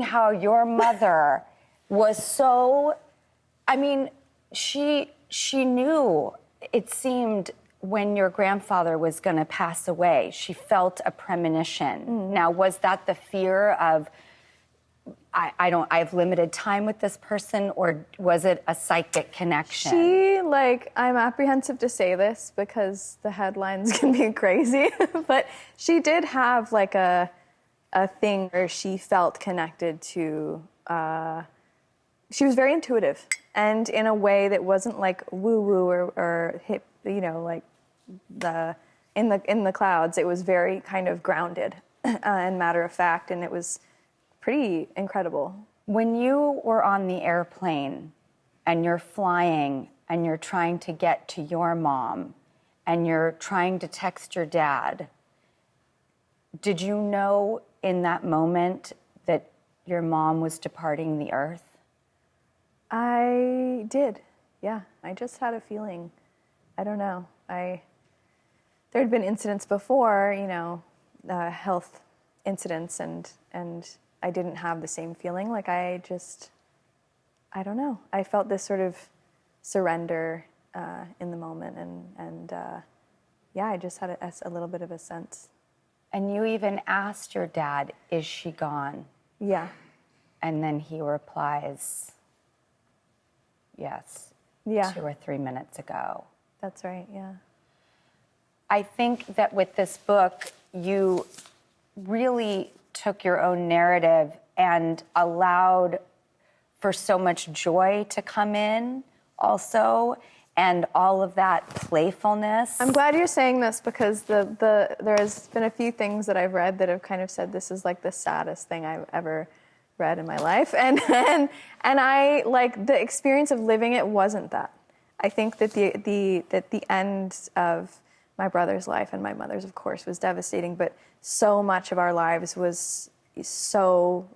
how your mother was so, I mean, she knew, it seemed, when your grandfather was going to pass away. She felt a premonition. Now, was that the fear of, I have limited time with this person, or was it a psychic connection? I'm apprehensive to say this because the headlines can be crazy, but she did have like a thing where she felt connected to, she was very intuitive, and in a way that wasn't like woo-woo or hip, you know, like in the clouds. It was very kind of grounded and matter of fact, and it was pretty incredible. When you were on the airplane and you're flying and you're trying to get to your mom and you're trying to text your dad, did you know in that moment that your mom was departing the earth? I did, yeah. I just had a feeling. I don't know. There had been incidents before, you know, health incidents, and I didn't have the same feeling. Like I don't know. I felt this sort of surrender in the moment, and yeah, I just had a little bit of a sense. And you even asked your dad, "Is she gone?" Yeah. And then he replies, "Yes." Yeah. 2 or 3 minutes ago. That's right. Yeah. I think that with this book, you really took your own narrative and allowed for so much joy to come in also, and all of that playfulness. I'm glad you're saying this because there's been a few things that I've read that have kind of said this is like the saddest thing I've ever read in my life, and I like the experience of living it wasn't that. I think that the end of my brother's life, and my mother's, of course, was devastating, but so much of our lives was so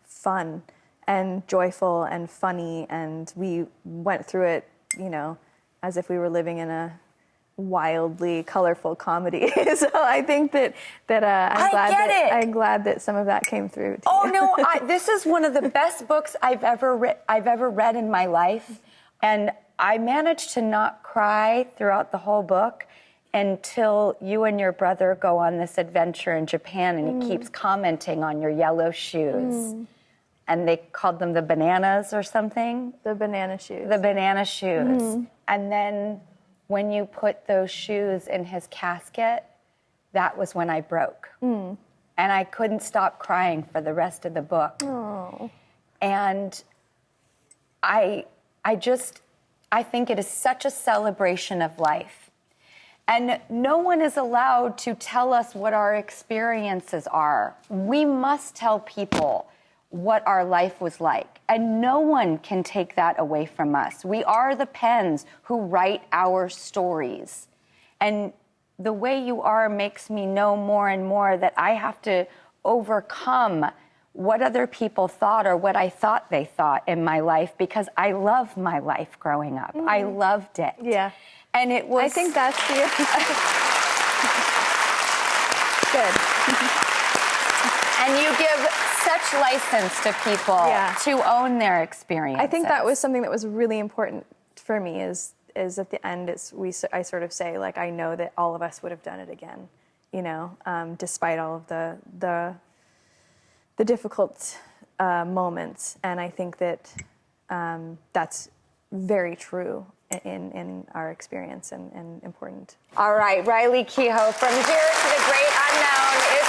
fun and joyful and funny, and we went through it, you know, as if we were living in a wildly colorful comedy. So I think that I'm glad that some of that came through. Oh no, this is one of the best books I've ever read in my life, and I managed to not cry throughout the whole book until you and your brother go on this adventure in Japan, and he keeps commenting on your yellow shoes. And they called them the bananas or something? The banana shoes. The banana shoes. And then when you put those shoes in his casket, that was when I broke. And I couldn't stop crying for the rest of the book. Oh. And I think it is such a celebration of life. And no one is allowed to tell us what our experiences are. We must tell people what our life was like. And no one can take that away from us. We are the pens who write our stories. And the way you are makes me know more and more that I have to overcome what other people thought or what I thought they thought in my life, because I loved my life growing up. I loved it. Yeah. And it was... I think that's the... Good. And you give such license to people to own their experiences. I think that was something that was really important for me is at the end, I sort of say, like, I know that all of us would have done it again, you know, despite all of the difficult moments. And I think that that's very true in our experience and important. All right, Riley Keough, From Here to the Great Unknown is